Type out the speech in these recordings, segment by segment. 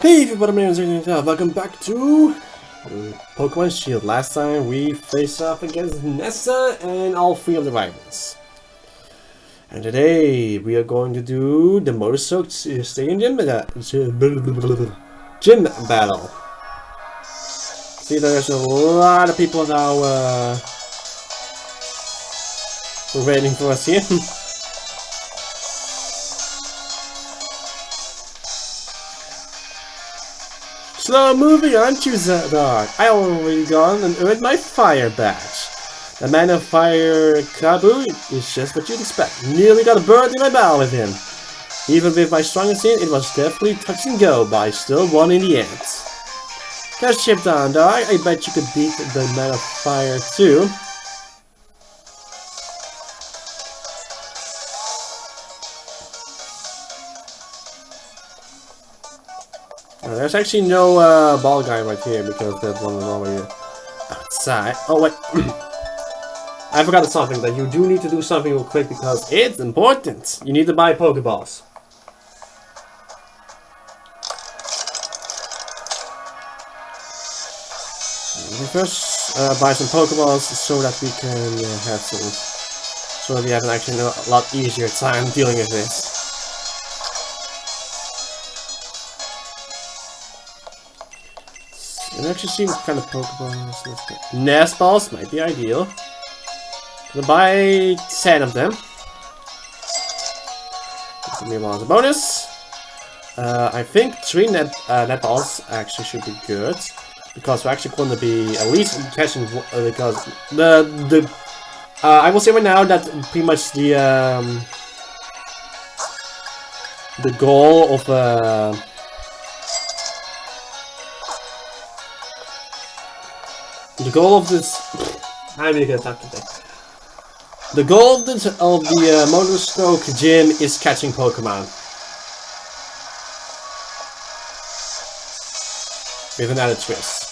Hey everybody, my name is Gigantamax. Welcome back to Pokemon Shield. Last time we faced off against Nessa and all three of the rivals. And today we are going to do the Motor Soaked Stadium Gym battle. See, there's a lot of people now waiting for us here. Slow moving, aren't you, dog? I already gone and earned my fire badge. The man of fire Kabu is just what you'd expect. Nearly got a bird in my bow with him. Even with my strongest in, it was definitely touch and go, but I still won in the end. Get shipped on, dog. I bet you could beat the man of fire too. There's actually no ball guy right here because that one was already outside. Oh wait, I forgot something, that you do need to do something real quick because it's important. You need to buy Pokeballs. We first buy some Pokeballs so that we can have some, so that we have actually a lot easier time dealing with this. I've actually seen what kind of Pokeballs. Nest balls might be ideal. Gonna buy 10 of them. Give me one as a bonus. I think 3 net balls actually should be good, because we're actually going to be at least catching. Because I will say right now that pretty much the goal of this. I'm gonna get that today. The goal of the Motor Stroke Gym is catching Pokemon. With an added twist.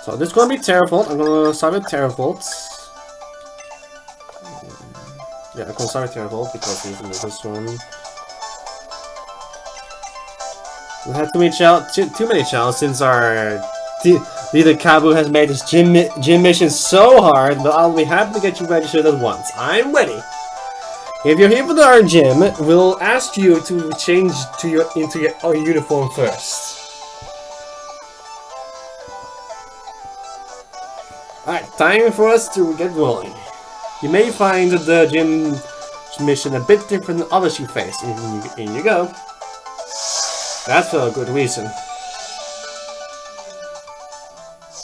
So this is going to be Terravolt. I'm going to start with Terravolt. Yeah, I'm going to start with Terravolt because we can do this one. We had too many challenges since our leader Kabu has made this gym mission so hard, but I'll be happy to get you registered at once. I'm ready. If you're here for our gym, we'll ask you to change into your uniform first. Alright, time for us to get rolling. You may find the gym mission a bit different than others you face. In you go. That's for a good reason. Like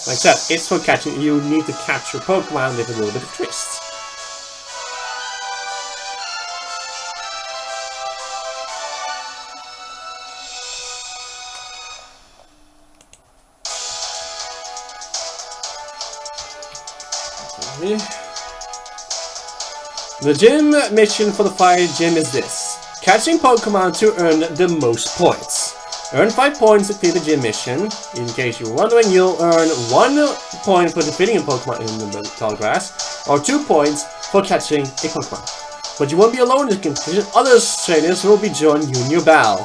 I said, it's for catching. You need to capture Pokemon with a little bit of twist. The gym mission for the fire gym is this: catching Pokemon to earn the most points. Earn 5 points to clear the gym mission. In case you're wondering, you'll earn 1 point for defeating a Pokemon in the tall grass, or 2 points for catching a Pokemon. But you won't be alone in this competition. Other trainers will be joining you in your battle.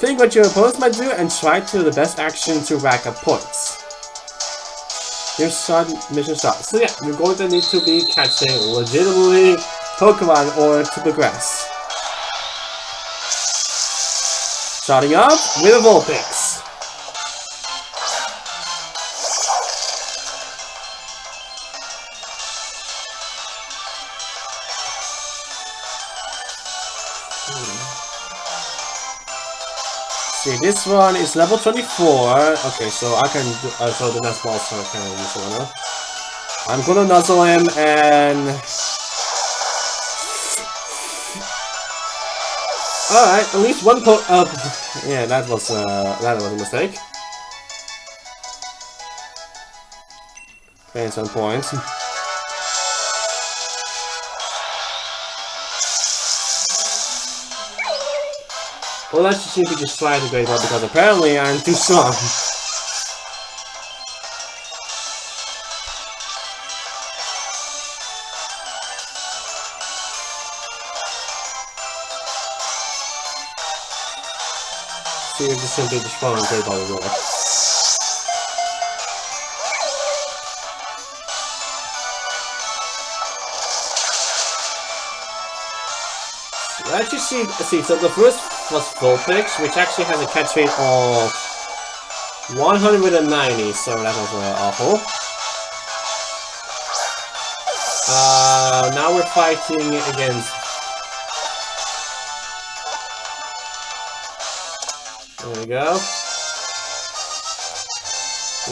Think what your opponents might do and try to do the best action to rack up points. Here's mission start. So yeah, you're going to need to be catching legitimately Pokemon or to progress. Starting off with a Vulpix. See, this one is level 24. Okay, so I can do, so the next ball, so I can use one now. I'm gonna nuzzle him and. Alright, at least one yeah, that was a mistake. Gain some points. Well, let's just see if we just try the Great Ball because apparently I'm too strong. See if this simply the strong Great Ball will work. Let's just see, so the first was Vulpix, which actually has a catch rate of 190, so that was awful. Now we're fighting against... There we go.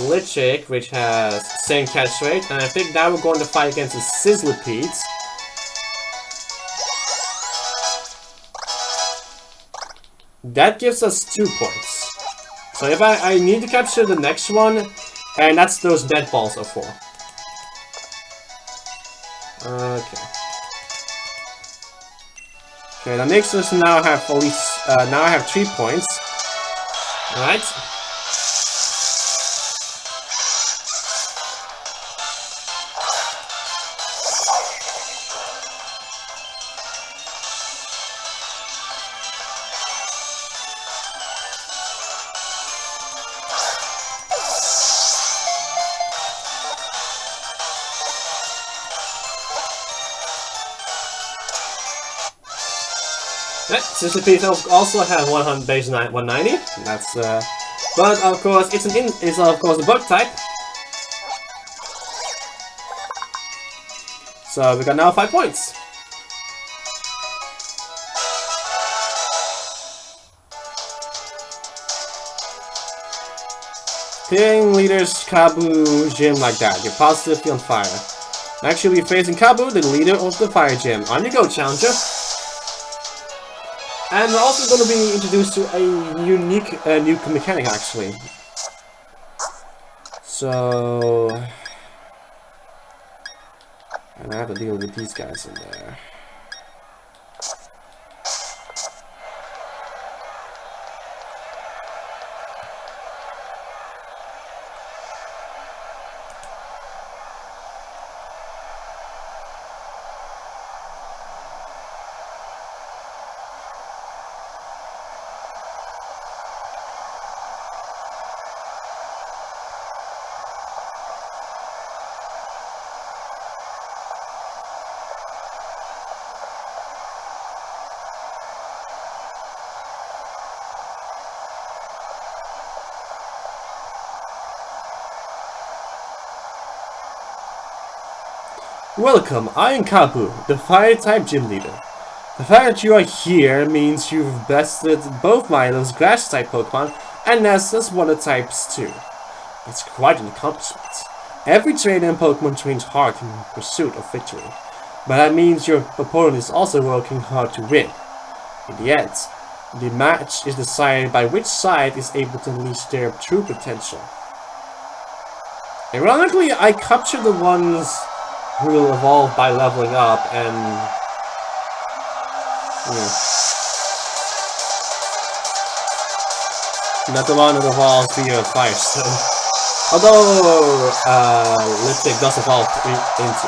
Litchick, which has same catch rate, and I think now we're going to fight against the Sizzlipede. That gives us 2 points. So if I need to capture the next one, and that's those dead balls are for. Okay. Okay, that makes us now have at least now I have 3 points. Alright. Sizzlipede also have 100 base 190. That's but of course it's of course a bug type. So we got now 5 points. Hitting leaders Kabu Gym like that, you're positively on fire. Actually facing Kabu, the leader of the fire gym. On you go, challenger. And we're also going to be introduced to a unique new mechanic, actually. So... and I have to deal with these guys in there. Welcome, I am Kabu, the Fire-type gym leader. The fact that you are here means you've bested both Milo's Grass-type Pokemon and Nessa's Water-types too. It's quite an accomplishment. Every trainer in Pokemon trains hard in pursuit of victory, but that means your opponent is also working hard to win. In the end, the match is decided by which side is able to unleash their true potential. Ironically, I capture the ones who will evolve by leveling up, and yeah, not the one that evolves via Fire Stone. Although Lipstick does evolve into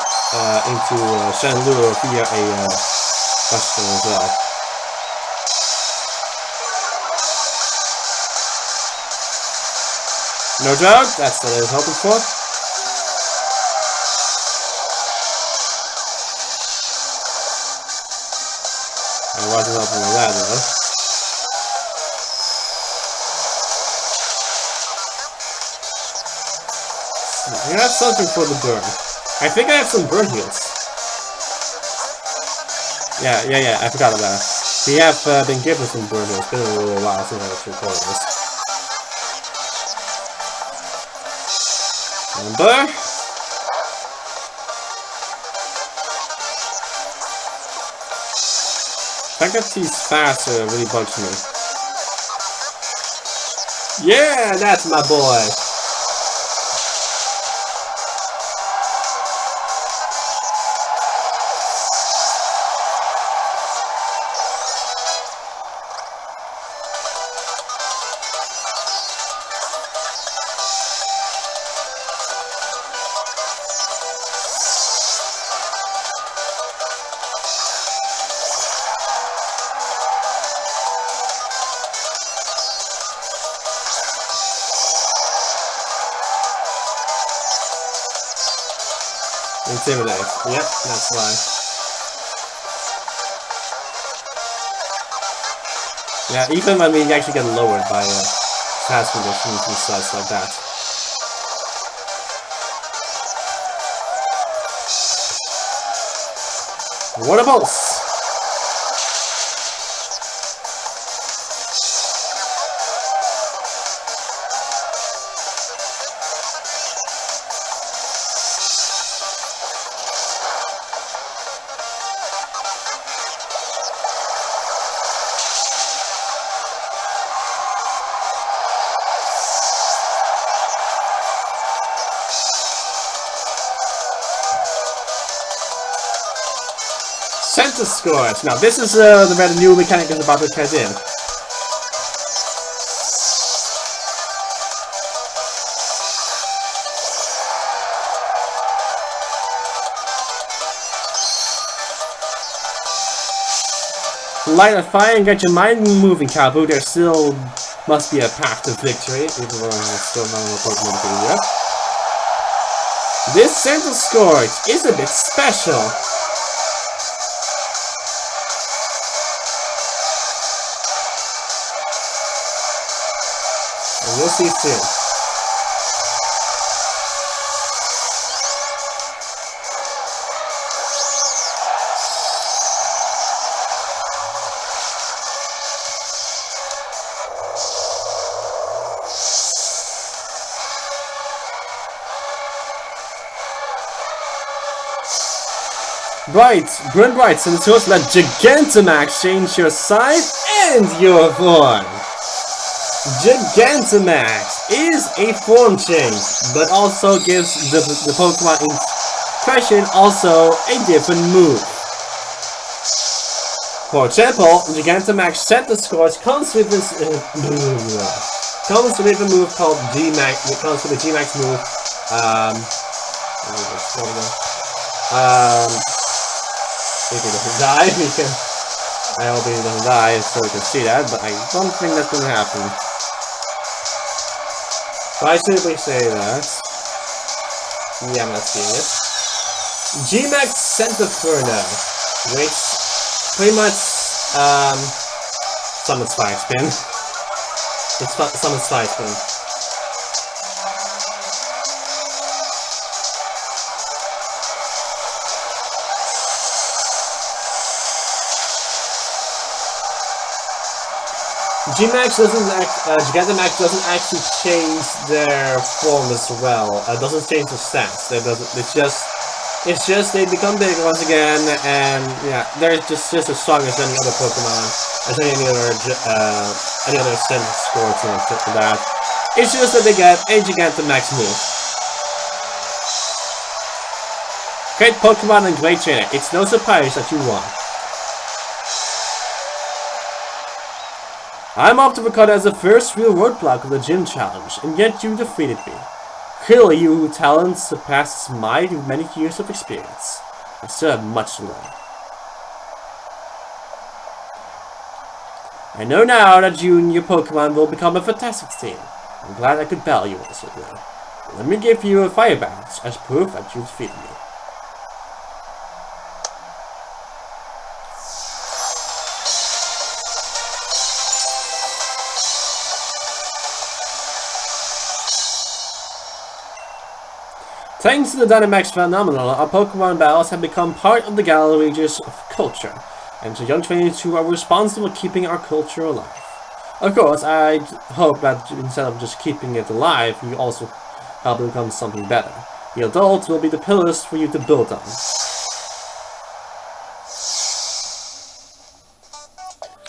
Chandelure via a Fire as well. No joke, that's what I was hoping for. I wasn't hoping for that though. You have something for the burn. I think I have some burn heals. Yeah, I forgot about that. We have been given some burn heals. It's been a little while since I actually recorded this. Remember? The fact that he's faster really bugs me. Yeah, that's my boy! Intimidate. Yep, that's why. Yeah, even when we actually get lowered by task conditions and such like that. Water Pulse! Center scores. Now this is where the new mechanic is about to cut in. Light a fire and get your mind moving, Kabu. There still must be a path to victory, even though I'm still not on the Pokemon yet. This center score is a bit special. And we'll see soon. Bright, and so let Gigantamax change your size and your form. Gigantamax is a form change, but also gives the Pokemon in question also a different move. For example, Gigantamax center scores comes with this comes with a move called G-Max. It comes with a G-Max move. If he doesn't die, I hope he doesn't die so we can see that, but I don't think that's gonna happen. Why should we say that? Yeah, I'm not seeing it. G-Max Centinferno, which pretty much summons Fire Spin. It's summons Fire Spin. Gigantamax doesn't actually change their form as well. Doesn't change their stats. It's just they become big once again, and yeah, they're just as strong as any other Pokemon, as any other center score to that. It's just that they get a Gigantamax move. Great Pokemon and great trainer. It's no surprise that you won. I'm off to record as the first real roadblock of the gym challenge, and yet you defeated me. Clearly, your talent surpasses mine with many years of experience. I still have much to learn. I know now that you and your Pokemon will become a fantastic team. I'm glad I could battle you once again. Let me give you a fire badge as proof that you defeated me. Thanks to the Dynamax phenomenon, our Pokemon battles have become part of the Galawages of culture, and the young trainers who are responsible for keeping our culture alive. Of course, I hope that instead of just keeping it alive, you also help it become something better. The adults will be the pillars for you to build on.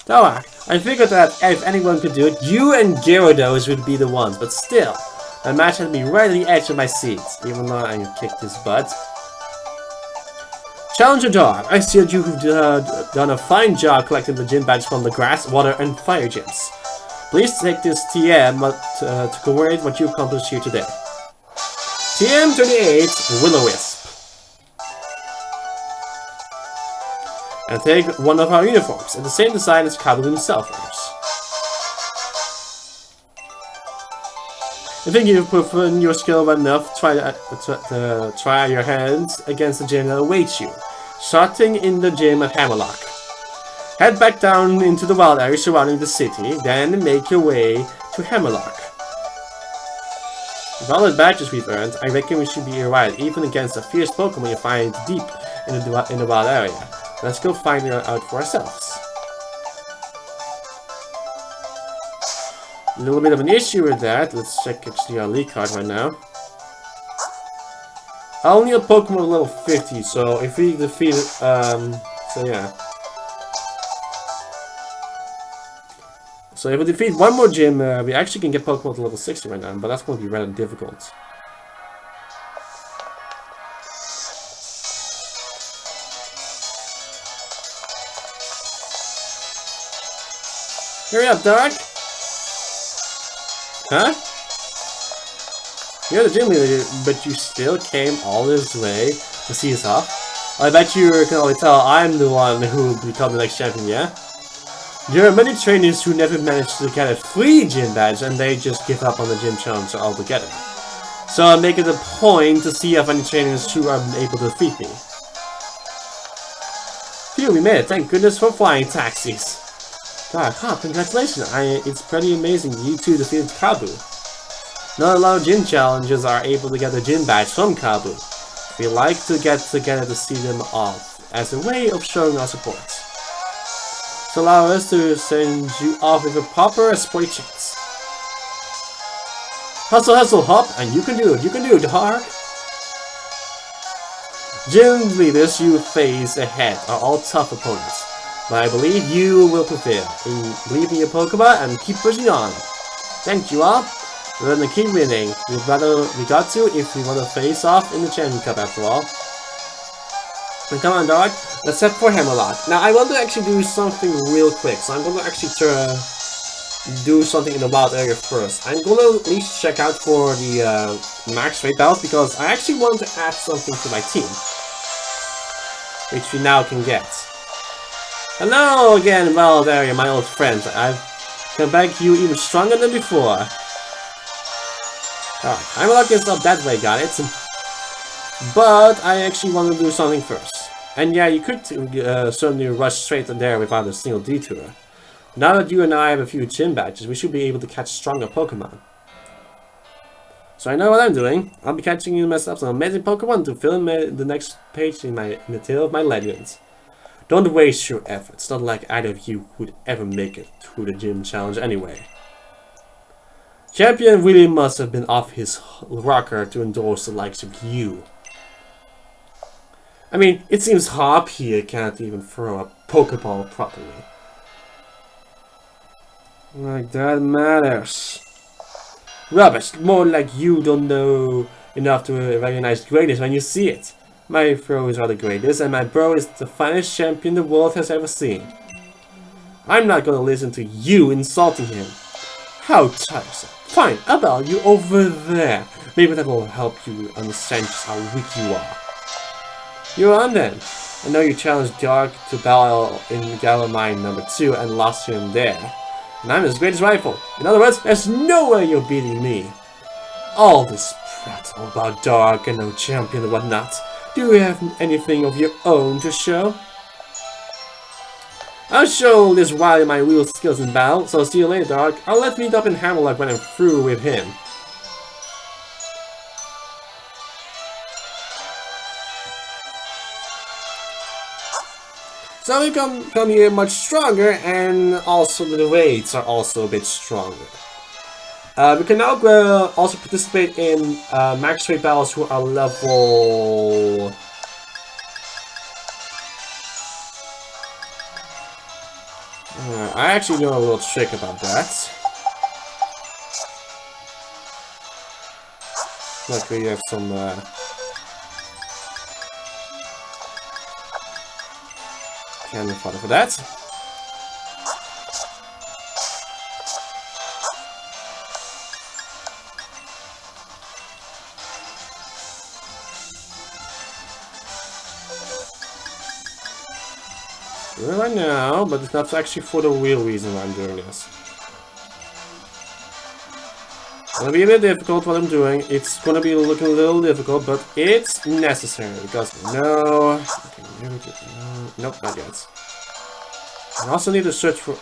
Now, I figured that if anyone could do it, you and Gyarados would be the ones, but still. My match had me right at the edge of my seat, even though I kicked his butt. Challenger Dog, I see that you have done a fine job collecting the gym badge from the grass, water, and fire gyms. Please take this TM to commemorate what you accomplished here today. TM38, Will-O-Wisp. And take one of our uniforms, in the same design as Kabu himself wears. I think you've proven your skill enough to try your hands against the gym that awaits you, starting in the gym at Hammerlock. Head back down into the wild area surrounding the city, then make your way to Hammerlock. With all the badges we've earned, I reckon we should be alright, even against a fierce Pokemon you find deep in the wild area. Let's go find her out for ourselves. A little bit of an issue with that. Let's check actually our league card right now. Only a Pokemon level 50, so if we defeat so yeah. So if we defeat one more gym, we actually can get Pokemon to level 60 right now, but that's going to be rather difficult. Hurry up, Dark! Huh? You're the gym leader, but you still came all this way to see us off? I bet you can already tell I'm the one who will become the next champion, yeah? There are many trainers who never manage to get a free gym badge and they just give up on the gym challenge altogether. So I make it a point to see if any trainers who are able to defeat me. Phew, we made it. Thank goodness for flying taxis. God, congratulations. It's pretty amazing you two defeated Kabu. Not a lot of gym challenges are able to get a gym badge from Kabu. We like to get together to see them off as a way of showing our support. So allow us to send you off with a proper sporty chance. Hustle, hustle, hop, and you can do it, Dark. Gym leaders you face ahead are all tough opponents, but I believe you will prevail. Believe in your Pokemon and keep pushing on. Thank you all. We're gonna keep winning. We got to if we want to face off in the Champion Cup after all. And come on, Dark. Let's head for Hammerlock. Now, I want to actually do something real quick, so I'm going to actually do something in the wild area first. I'm going to at least check out for the max rate battles, because I actually want to add something to my team, which we now can get. Hello again, wild area, my old friends. I've come back to you even stronger than before. Oh, Hammerlock is not that way, got it. But I actually want to do something first. And yeah, you could certainly rush straight there without a single detour. Now that you and I have a few gym badges, we should be able to catch stronger Pokemon. So I know what I'm doing. I'll be catching you myself some amazing Pokemon to fill in the next page in the tale of my legends. Don't waste your efforts. Not like either of you would ever make it through the gym challenge anyway. Champion really must have been off his rocker to endorse the likes of you. I mean, it seems Hop here can't even throw a Pokeball properly. Like that matters. Rubbish, more like you don't know enough to recognize greatness when you see it. My throw is rather greatest, and my bro is the finest champion the world has ever seen. I'm not gonna listen to you insulting him. How tiresome. Fine, I'll battle you over there. Maybe that will help you understand just how weak you are. You're on then. I know you challenged Dark to battle in Galar Mine number 2 and lost to him there. And I'm his greatest rival. In other words, there's no way you're beating me. All this prattle about Dark and no champion and whatnot. Do you have anything of your own to show? I'll show this Wily my real skills in battle, so see you later, Dark. I'll let meet up in Hammerlock when I'm through with him. So we come here much stronger, and also the rates are also a bit stronger. We can now also participate in max rate battles who are level... I actually know a little trick about that. Luckily, we have some cannon fodder for that. Right now, but that's actually for the real reason why I'm doing this. gonna be a bit difficult what I'm doing. It's gonna be looking a little difficult, but it's necessary because no. Okay, nope, not yet. I also need to search for.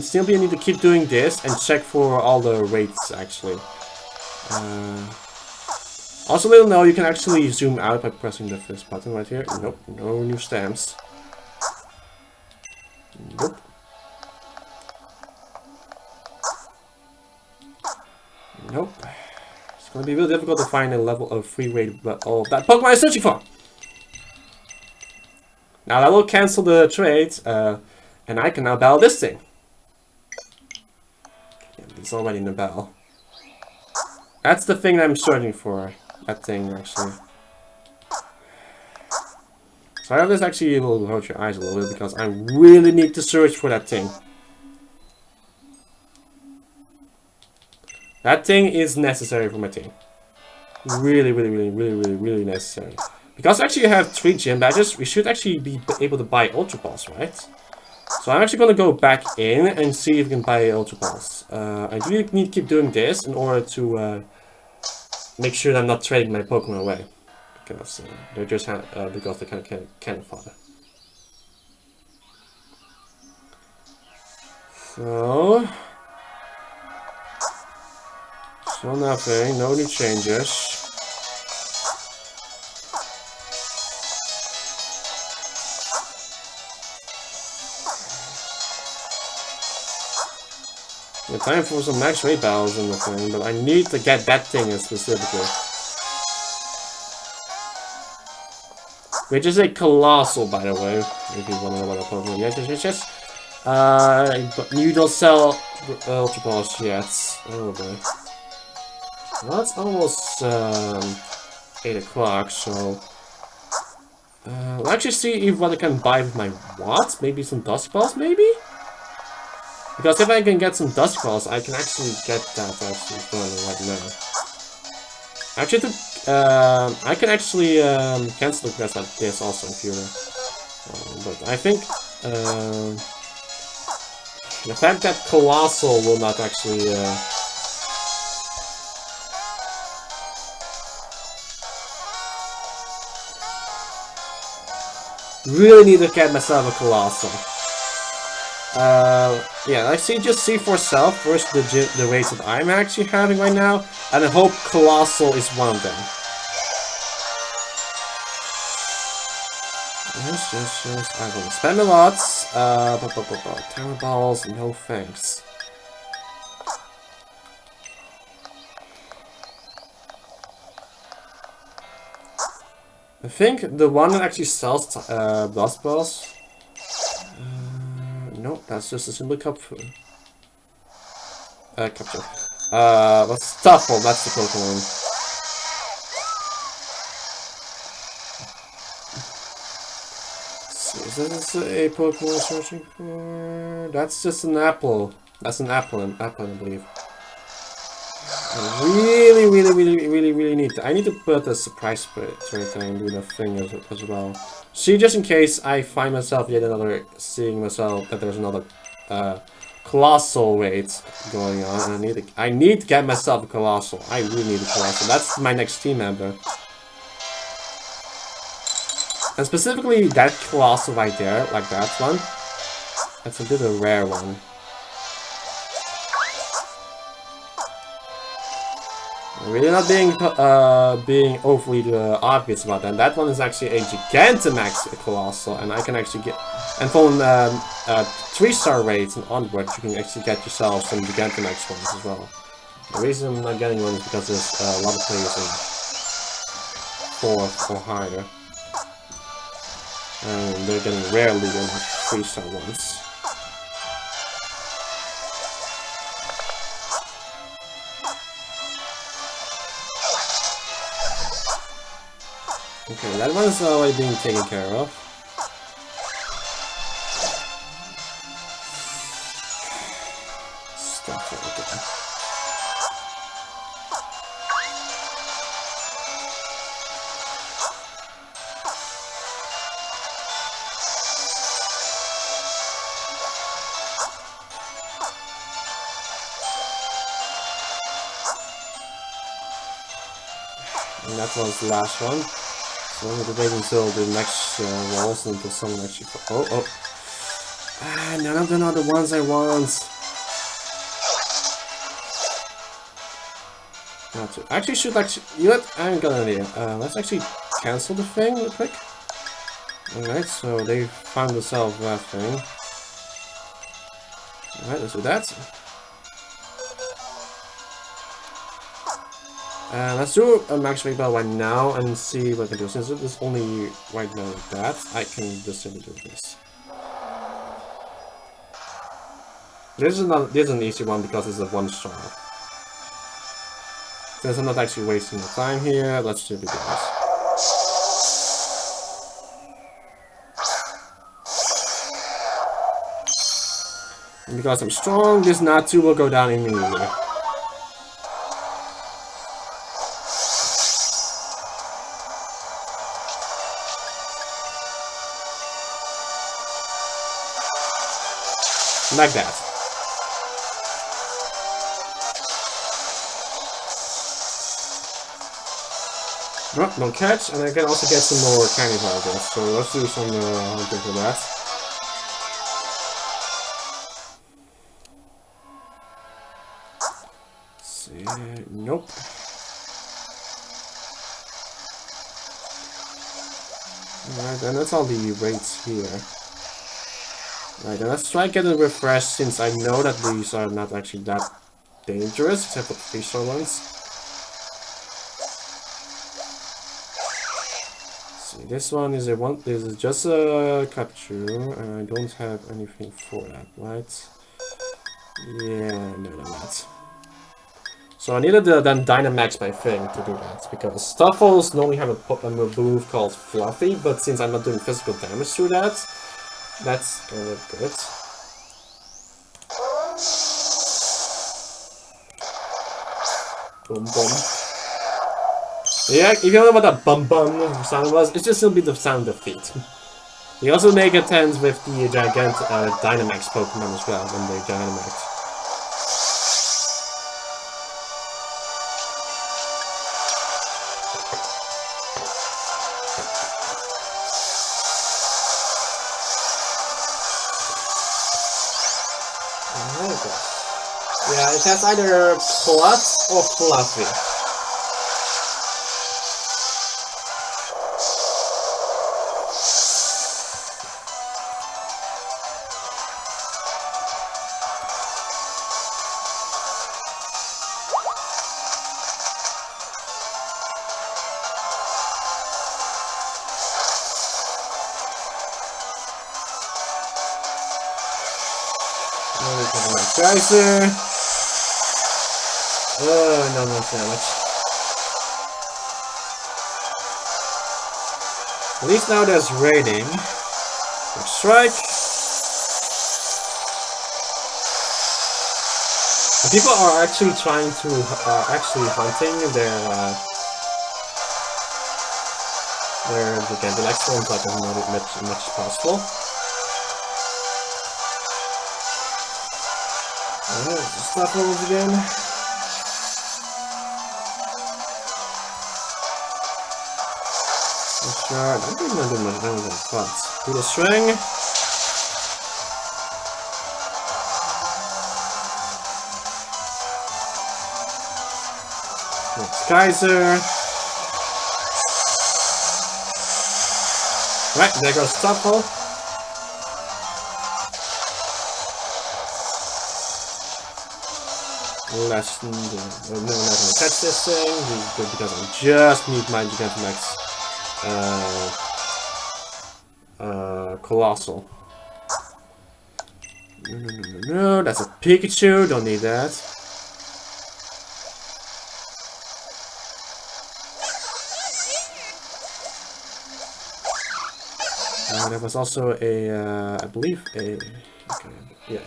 Simply need to keep doing this and check for all the rates actually. Also, little know you can actually zoom out by pressing the first button right here. Nope, no new stamps. Nope. Nope. It's gonna be really difficult to find a level of free rate of that Pokemon is searching for. Now that will cancel the trade, and I can now battle this thing. Yeah, it's already in the battle. That's the thing I'm searching for. That thing, actually. So I have this actually will hurt your eyes a little bit because I really need to search for that thing. That thing is necessary for my team. Really necessary. Because actually you have 3 gym badges, we should actually be able to buy Ultra Balls, right? So I'm actually going to go back in and see if we can buy Ultra Balls. I do need to keep doing this in order to make sure that I'm not trading my Pokemon away. Because they're just because they can't fodder. So nothing, no new changes. Yeah, time for some max rate battles in the thing, but I need to get that thing specifically. Which is a Colossal, by the way, if you want to know what a Pokemon. Yes. But you don't sell Ultra Balls yet. Oh boy. Well, it's almost 8 o'clock, so... we'll actually see if what I can buy with my Watts. Maybe some Dust Balls, maybe? Because if I can get some Dust Balls, I can actually get that actually going right now. Actually, I can actually cancel the quest like this also if you're... but I think... the fact that Colossal will not actually... really need to get myself a Colossal. Yeah, I just see for self first the rates that I'm actually having right now, and I hope Colossal is one of them. Yes. I'm gonna spend a lot. Tower balls, no thanks. I think the one that actually sells Blast Balls. Nope, that's just a simple capture. What's Stuffle? That's the Pokemon. Is this a Pokemon searching for? That's just an apple. That's an apple, I believe. I really need to. I need to put a surprise trait and do the thing as well. See, just in case I find myself yet another, seeing myself that there's another Colossal rate going on, and I need to get myself a Colossal. I really need a Colossal. That's my next team member. And specifically that Colossal right there, like that one. That's a bit of a rare one. I'm really not being overly obvious about that. That one is actually a Gigantamax Colossal, and I can actually get, and from 3-star rates and onwards, you can actually get yourself some Gigantamax ones as well. The reason I'm not getting one is because there's a lot of players in 4 or higher, and they're getting rarely than 3-star ones. Okay, that one is already being taken care of. Stuff again. And that was the last one. So I'm gonna wait until the next walls until someone actually. Oh. Ah, none of them are the ones I want. Actually, you know what? I'm gonna idea. Let's actually cancel the thing real quick. Alright, so they found themselves that thing. Alright, let's do that. Let's do a max rate battle right now and see what I can do. Since it is only right now like that, I can just simply do this. This is an easy one because it's a one shot. Since I'm not actually wasting the time here, let's simply do this. And because I'm strong, this Natu will go down immediately. Like that. No, don't catch, and I can also get some more candy bars, so let's do some hunting for that. Let's see, nope. Alright, and that's all the rates here. Right, and let's try getting refreshed since I know that these are not actually that dangerous, except for the 3-star ones. This one is just a capture, and I don't have anything for that, right? Yeah, no, not. So I needed the Dynamax my thing to do that, because Stuffles normally have a move called Fluffy, but since I'm not doing physical damage through that, that's kind of good. Boom, boom. Yeah, if you don't know what that bum bum sound was, it's just simply the sound of feet. You also make attempts with the Dynamax Pokemon as well when they Dynamax. Yeah, it has either Plus or Fluffy. Geyser. Oh, no more damage. At least now there's raiding. Quick strike. And people are actually trying to hunting their Gigantamax ones like as much as possible. Alright, stop rolls again. Sure, I don't think I'm gonna do much damage on spots. Do the string. Next Geyser. Right, there goes Stuffle. No, I'm not gonna touch this thing because I just need my Gigantamax Colossal. No, that's a Pikachu, don't need that. There was also a, I believe a, okay, yeah.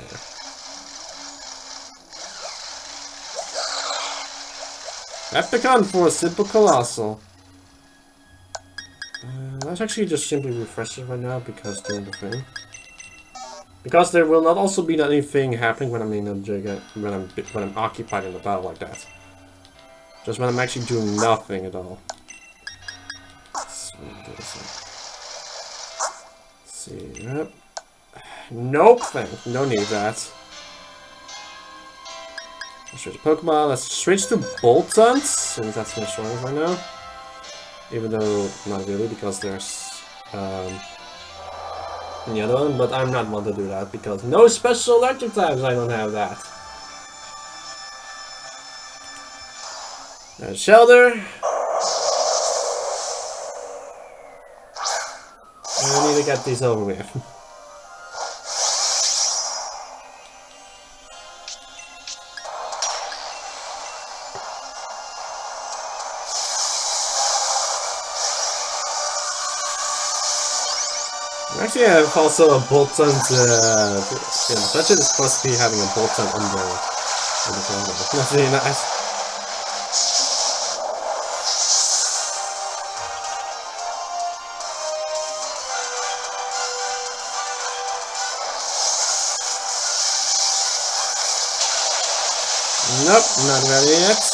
Epicon for a simple Colossal. Let's actually just simply refresh it right now because doing the thing. Because there will not also be anything happening when I'm in a when I'm occupied in a battle like that. Just when I'm actually doing nothing at all. see. Yep. Nope. No need that. Let's switch to Pokemon. Let's switch to Boltons, since that's my strongest right now. Even though not really, because there's the other one. But I'm not one to do that because no special electric types. I don't have that. There's Shelter. I need to get these over with. Actually, I have also a Bolton. Such is supposed to be having a Bolton on the corner. That's really nice. Nope, not ready yet.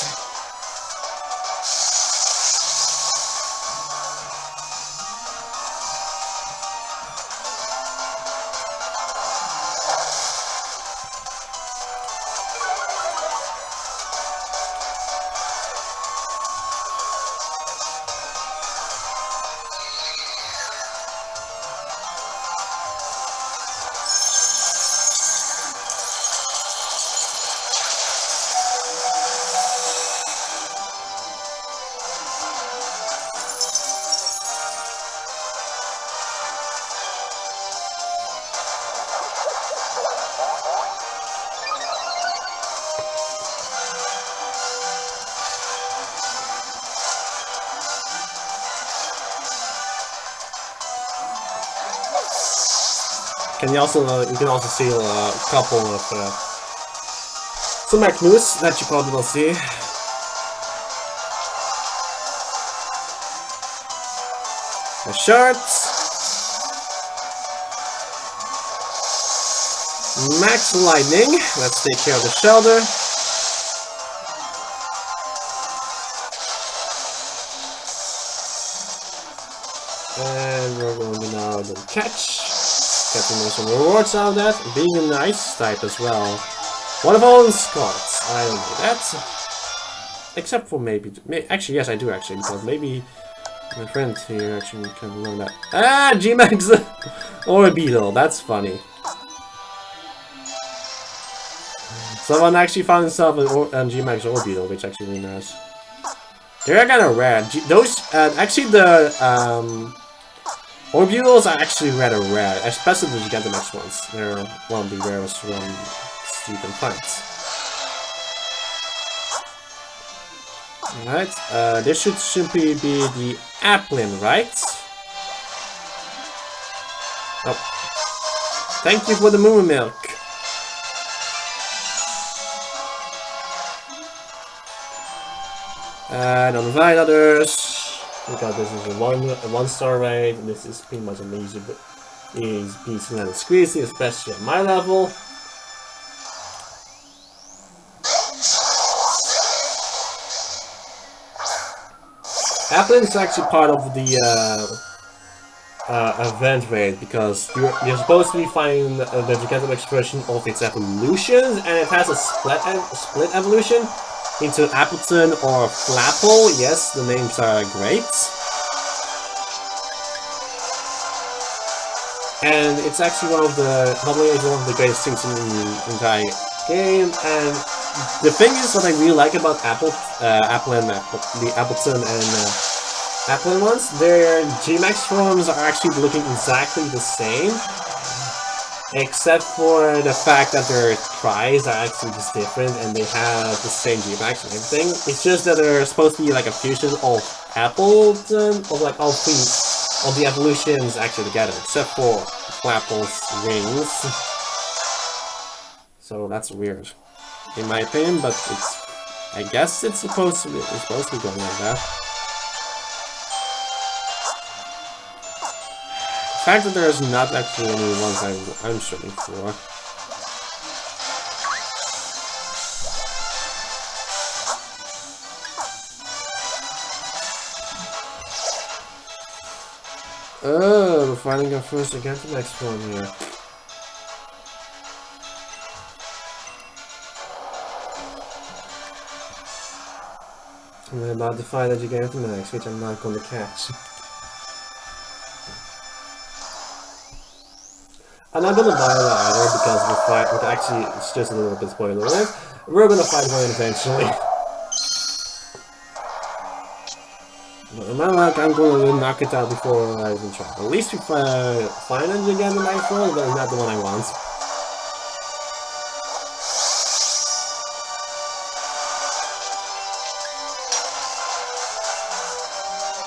You can also see a couple of some Magnus that you probably will see. The shirts. Max Lightning. Let's take care of the Shelter. And we're going to now do catch. Getting some rewards out of that. Being a nice type as well. One of all cards. I don't know that. Except for maybe. Actually, yes, I do actually. Because maybe my friend here actually can learn that. Ah, Gmax! Or a Beetle. That's funny. Someone actually found himself an Gmax or Beetle, which actually really nice. They're kind of rare. Those. Actually, the. Orbeetles are actually rather rare, especially the Gigantamax ones. They're one of the rarest ones you can find. Alright, this should simply be the Applin, right? Oh. Thank you for the Moo Milk. Don't invite others. Because this is a one star raid, and this is pretty much amazing, but is being and squeezy, especially at my level. Applin is actually part of the event raid because you're supposed to be finding the Gigantamax version of its evolutions, and it has a split evolution into Appleton or Flapple. Yes, the names are great. And it's actually probably one of the greatest things in the entire game. And the thing is, what I really like about the Appleton and Applin ones, their Gmax forms are actually looking exactly the same. Except for the fact that their tries are actually just different and they have the same Gmax and everything. It's just that they're supposed to be like a fusion of Appleton, of like all three of the evolutions actually together, except for Flapple's wings. So that's weird, in my opinion, but I guess it's supposed to be going like that. The fact that there's not actually any ones I'm shooting for. Oh, we're finding our first Gigantamax form here. I'm about to find a Gigantamax, which I'm not going to catch. I'm not going to buy that either because actually, it's just a little bit spoiler alert. We're going to fight one eventually. No matter what, I'm going to knock it out before I even try. At least we find a Gigantamax form, but it's not the one I want.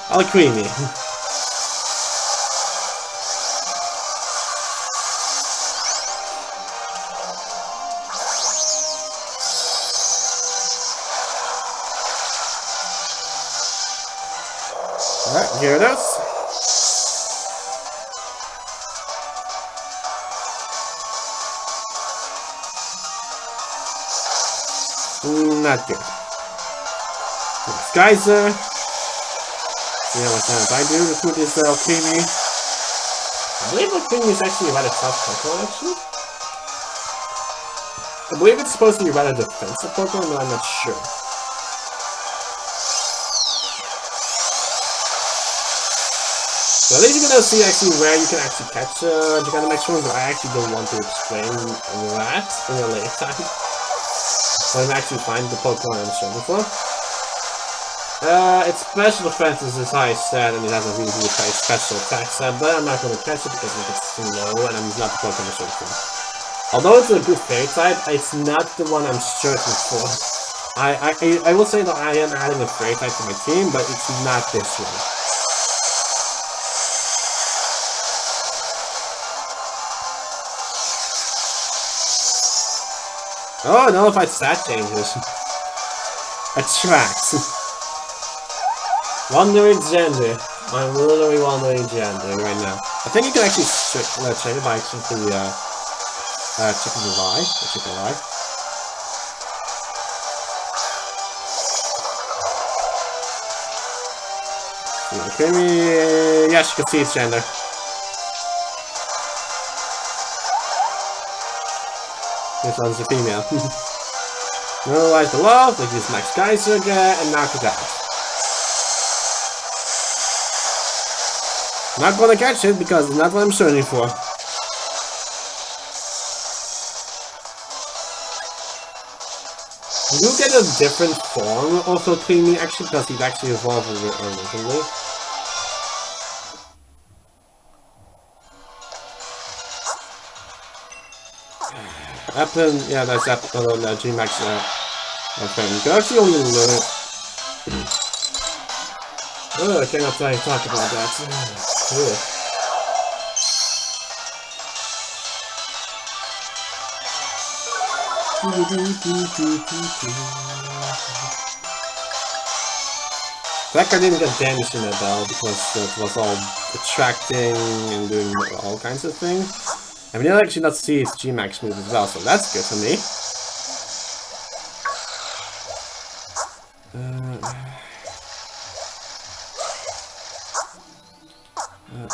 All creamy. Alright, here it is. Not good. Next geyser. See how much damage I do to put this creamy. I believe the creamy is actually rather tough Pokemon, actually. I believe it's supposed to be rather defensive Pokemon, but I'm not sure. So at least you're gonna see actually where you can actually catch Gigantamax forms, but I actually don't want to explain that in a later time. When I actually find the Pokemon I'm searching for. Its special defense is as high stat and it has a really high special attack stat, but I'm not gonna catch it because it's too low and I'm not the Pokemon I'm searching for. Although it's a good fairy type, it's not the one I'm searching for. I will say that I am adding a fairy type to my team, but it's not this one. Oh, no, if I stat changes. Attract. Wandering gender. I'm literally wandering gender right now. I think you can actually change it by simply checking the lie. Check the lie. Okay, yes, you can see it's gender. This one's a female. Normalize the love, like this Max Geyser again, and knock it out. Not gonna catch it because it's not what I'm searching for. You do get a different form of a creamy actually because he's actually evolved originally. Yeah, that's Gmax friend. You can actually only learn. Oh, I cannot talk about that. That guy didn't get damaged in that battle because it was all attracting and doing all kinds of things. And we didn't actually not see his Gmax move as well, so that's good for me.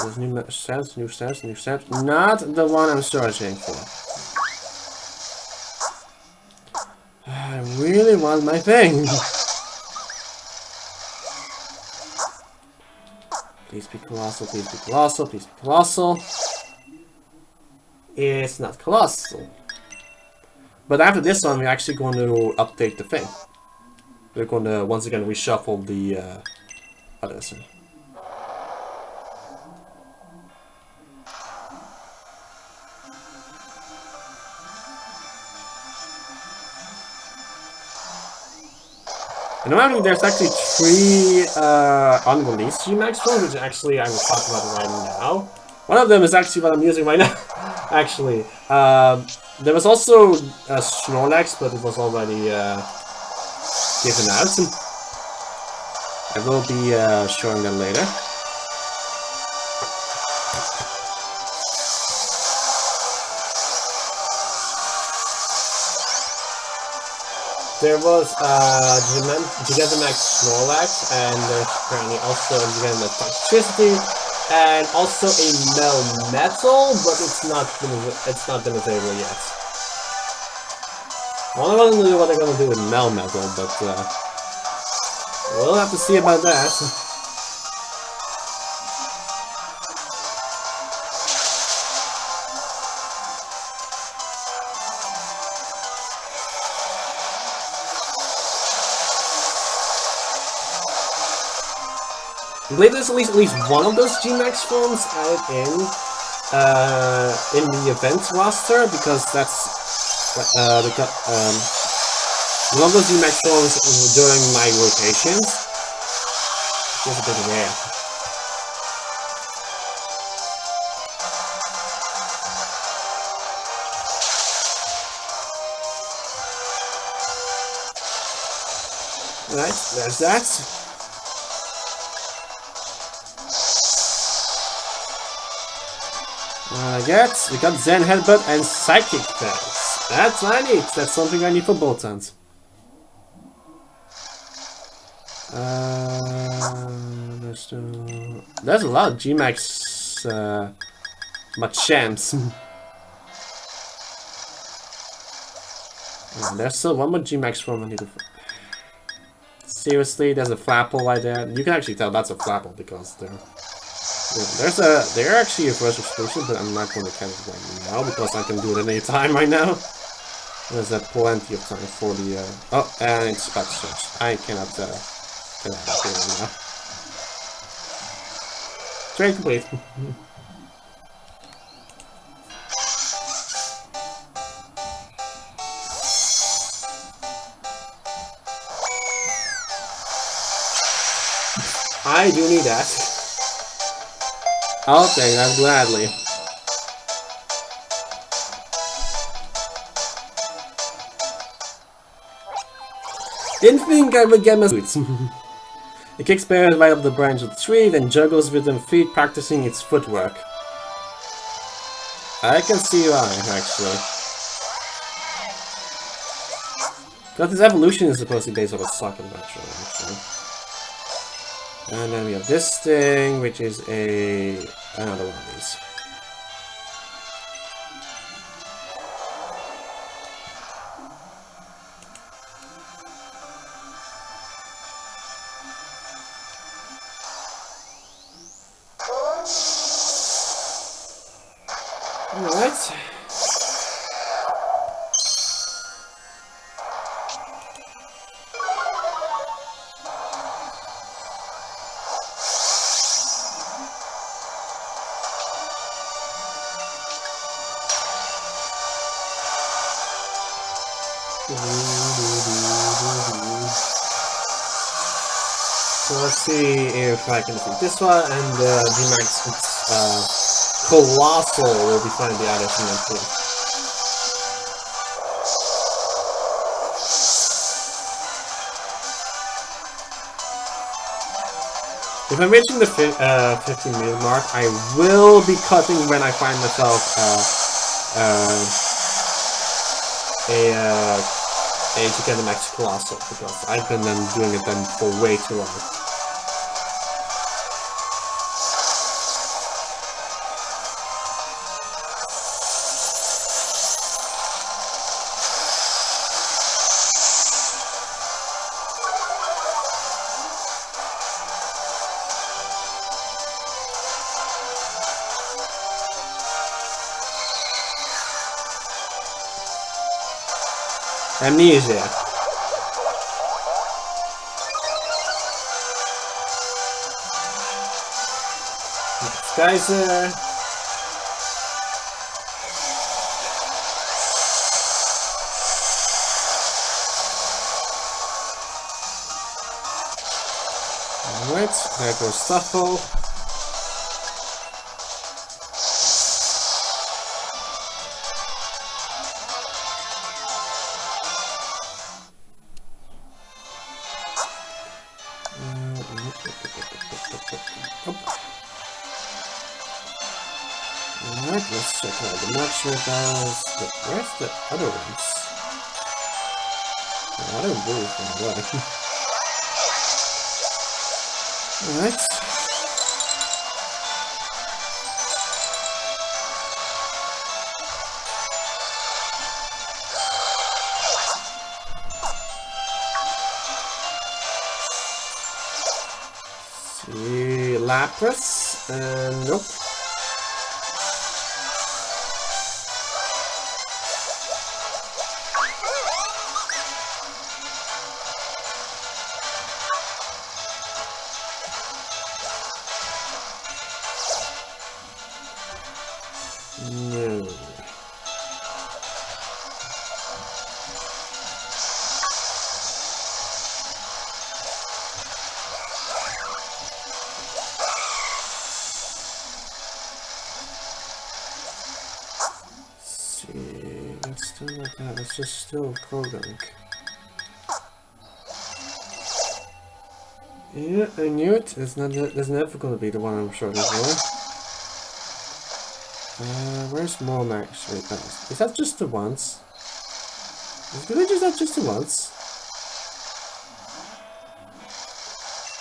There's new stats. Not the one I'm searching for. I really want my thing. Please be colossal, please be colossal, please be colossal. It's not colossal. But after this one, we're actually going to update the thing. We're going to once again reshuffle the others. And normally there's actually 3 unreleased Gmax forms, which actually I will talk about right now. One of them is actually what I'm using right now. Actually, there was also a Snorlax, but it was already given out. I will be showing them later. There was Gigantamax Snorlax, and there's currently also Gigantamax Toxicity, and also a Melmetal, but it's not been available yet. I don't want to know what they're gonna do with Melmetal, but we'll have to see about that. I believe there's at least one of those Gmax forms added in the event roster, because that's one of those Gmax forms during my rotations. It's a bit rare. Alright, there's that. We got Zen Headbutt and Psychic Fence. That's what I need. That's something I need for both hands. There's a lot of Gmax Machamps. There's still one more Gmax form I need to... Seriously, there's a Flapple right there. You can actually tell that's a Flapple because they're actually a first exclusion, but I'm not going to catch it right now because I can do it at any time right now. There's plenty of time for the oh, and it's about to search. I cannot get out of here right now. Trade complete. I do need that. I'll take that gladly. Didn't think I would get my boots. It kicks bears right up the branch of the tree, then juggles with them feet, practicing its footwork. I can see why, actually. Because this evolution is supposed to be based on a socket naturally, actually. And then we have this thing, which is another one of these. Alright. So let's see if I can defeat this one, and Dynamax Colossal will be finding the others in that too. If I'm reaching the 15-minute mark, I will be cutting when I find myself a Gigantamax Colossal, because I've been doing it then for way too long. Amnesia. Geyser. Alright, there goes Stuffle. Alright, let's check out the match with us. Where's the other ones? I don't move from the way. Alright. Lapras. Nope. No. Let's do like that. Let's just still Krogunk. Yeah, I knew it. It's never gonna be the one I'm shorting for. Where's Mormax? Wait, is that just the once? Is Village that just the once?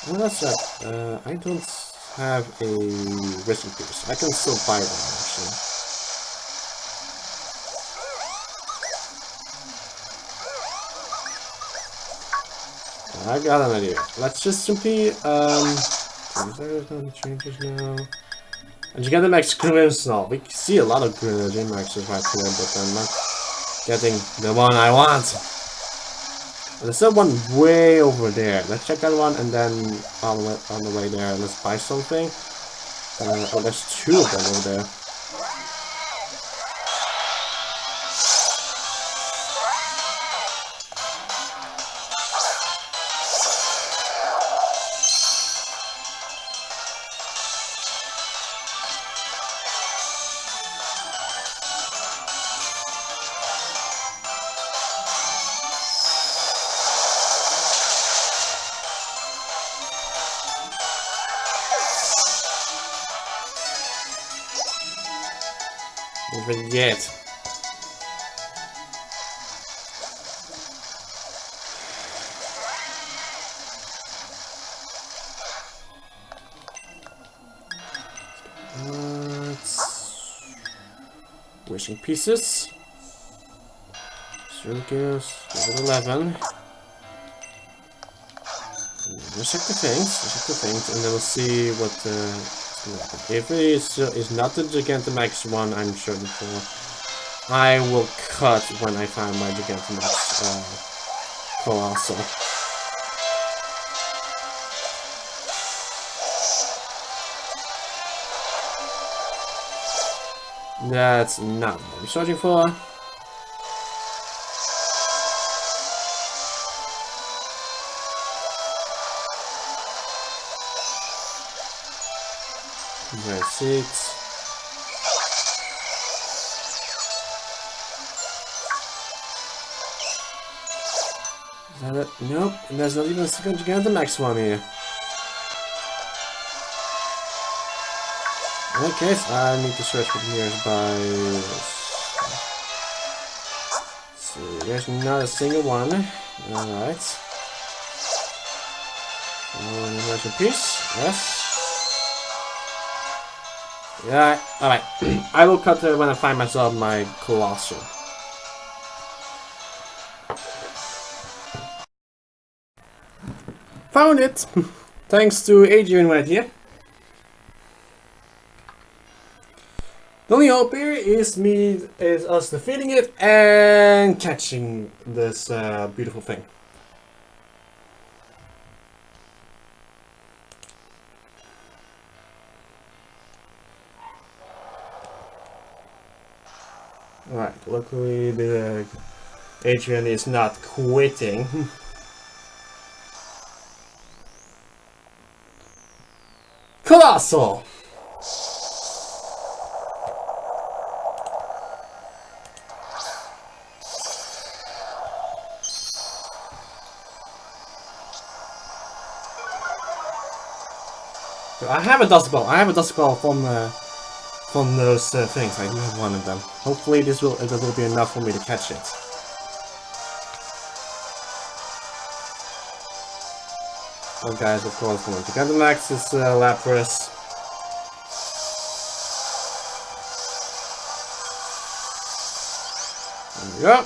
Oh, that's that. I don't have a recipe, so I can still buy them actually. I got an idea. Let's just simply changes now. And Gigantamax Crimson. We see a lot of Dynamaxes right here, but I'm not getting the one I want. There's still one way over there. Let's check that one, and then on the way there, let's buy something. Oh, there's two of them over there. Even yet. Wishing pieces. Circus, level 11. Let's check the things, and then we'll see what if it is not the Gigantamax one I'm shooting for, I will cut when I find my Gigantamax Colossal. That's not what I'm searching for. That's it. Is that it? Nope. And there's not even a second Gigantamax one here. In that case, I need to search for years by. See, there's not a single one. Alright. Another piece. Yes. Yeah, alright. I will cut when I find myself my Colossal. Found it! Thanks to Adrian right here. The only hope here is us defeating it and catching this beautiful thing. Alright, luckily the Adrian is not quitting. Colossal! I have a dust ball. I have a dust ball from those things. I do have one of them. Hopefully it will be enough for me to catch it. Well guys, of course, going to Gigantamax is Lapras. There we go.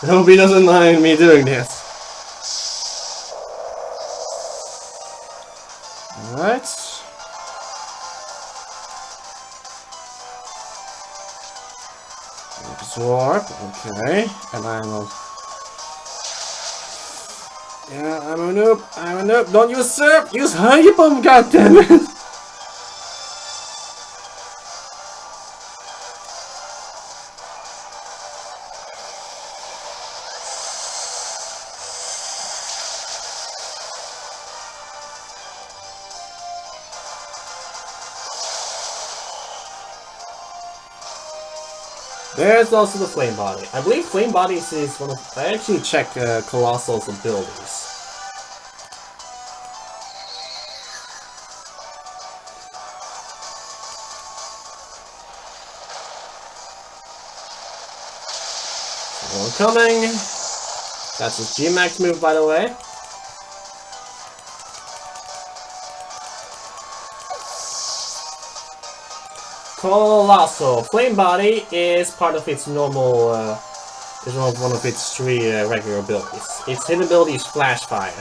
I hope he doesn't mind me doing this. Absorb, okay. And I will... Yeah, I'm a noob. Don't use Surf! Use High Bomb, goddammit! There's also the Flame Body. I believe Flame Bodies is one of... I actually check Colossal's abilities. Coming. That's his Gmax move, by the way. Colossal Flame Body is part of its normal. Is one of its 3 regular abilities. Its hidden ability is Flash Fire.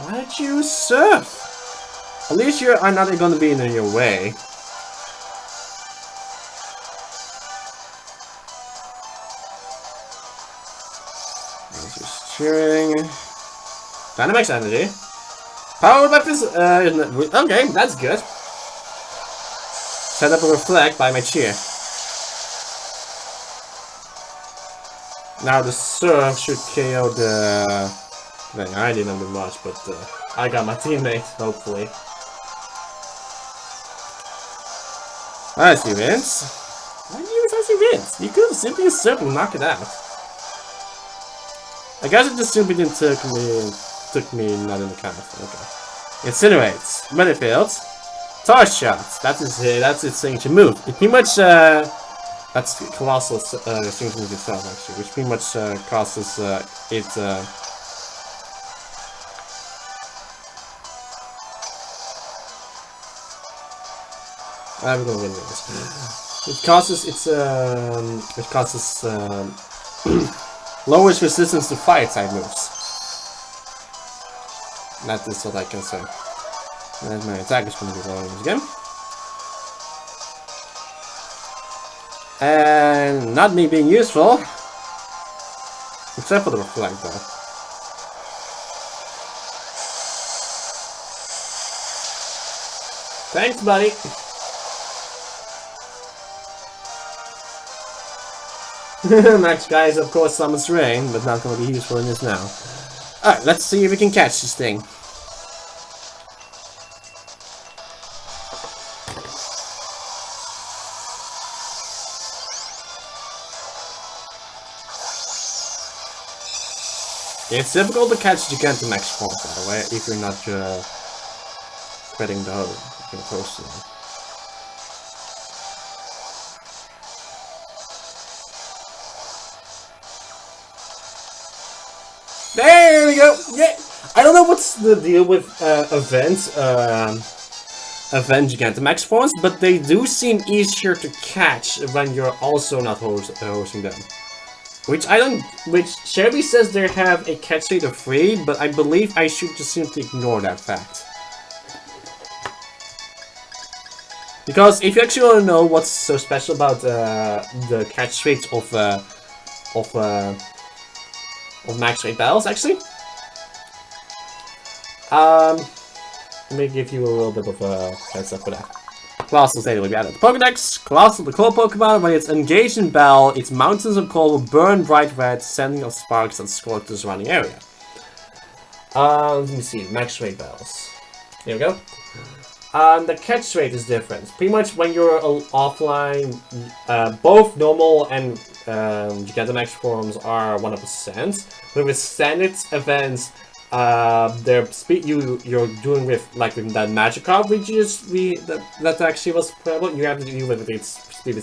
Why did you Surf? At least you're not going to be in your way. Just cheering. Dynamax energy. Powered by this. Okay, that's good. Set up a reflect by my cheer. Now the Surf should KO the. I didn't do much, but I got my teammate, hopefully. I see Vince. Why did you use I see Vince? You could have simply used Surf and knock it out. I guess it just simply didn't took me not in the count. Okay. Incinerate, Medifield, Torch Shot. That's its signature move. It pretty much that's Colossal signature move itself actually, which pretty much causes it. I'm gonna win this. It causes lowers resistance to fire type moves. That is what I can say. And my attack is gonna be lowering again. And not me being useful. Except for the reflect though. Thanks, buddy. Max guys, of course, summons rain, but not going to be useful in this now. Alright, let's see if we can catch this thing. It's difficult to catch Gigantamax form, by the way, if you're not spreading the whole person. There we go. Yeah, I don't know what's the deal with event Gigantamax forms, but they do seem easier to catch when you're also not hosting them. Which Sherry says they have a catch rate of 3, but I believe I should just simply ignore that fact. Because if you actually want to know what's so special about the catch rates of max rate battles, actually. Let me give you a little bit of a heads up for that. Colossal State will be added to Pokédex. Colossal, the coal Pokemon, when it's engaged in battle, its mountains of coal will burn bright red, sending off sparks that scorch the surrounding area. Let me see, max rate battles. Here we go. The catch rate is different. Pretty much when you're offline, both normal and Gigantamax forms are 100%. But with standard events, their speed you're doing with that Magikarp that actually was prevalent. You have to deal with its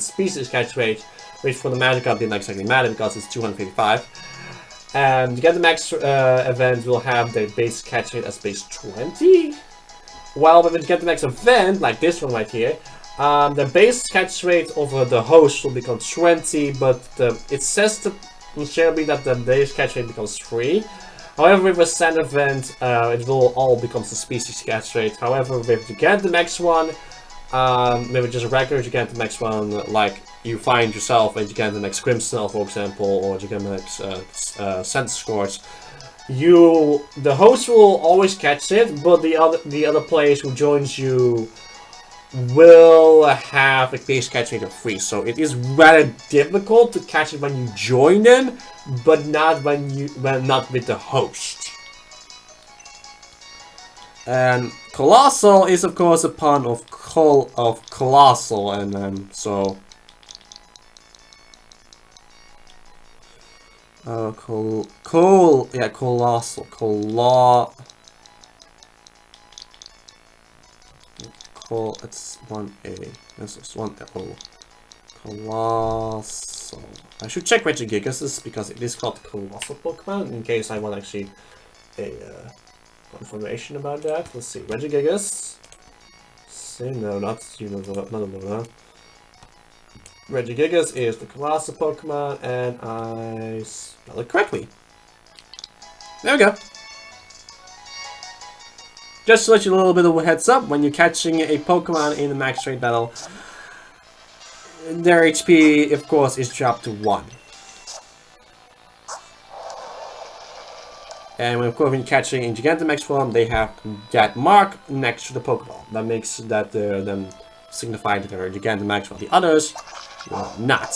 species catch rate, which for the Magikarp didn't exactly matter because it's 255. And Gigantamax events will have the base catch rate as base 20. While with the Gigantamax event, like this one right here, The base catch rate over the host will become 20, but it says to Shelby that the base catch rate becomes 3. However, with a sand event, it will all become the species catch rate. However, with the Gigantamax one, maybe just a regular Gigantamax one, like you find yourself a Gigantamax Crimson, for example, or Gigantamax Sand Scorch, the host will always catch it, but the other players who joins you will have a base catch rate of 3, so it is rather difficult to catch it when you join them, but not not with the host. And Colossal is of course a pun of colossal, and so colossal, it's 1A. This is 1O. Colossal. I should check Regigigas because it is called Colossal Pokemon, in case I want actually a confirmation about that. Let's see. Regigigas. Say no, not no. Regigigas is the Colossal Pokemon, and I spell it correctly. There we go. Just to let you a little bit of a heads up, when you're catching a Pokemon in a max rate battle, their HP, of course, is dropped to 1. And of course, when you're catching in Gigantamax form, they have that mark next to the Pokeball. That makes that them signify that they're Gigantamax, while the others will not.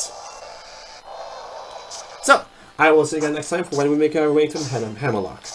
So, I will see you again next time for when we make our way to Hammerlock.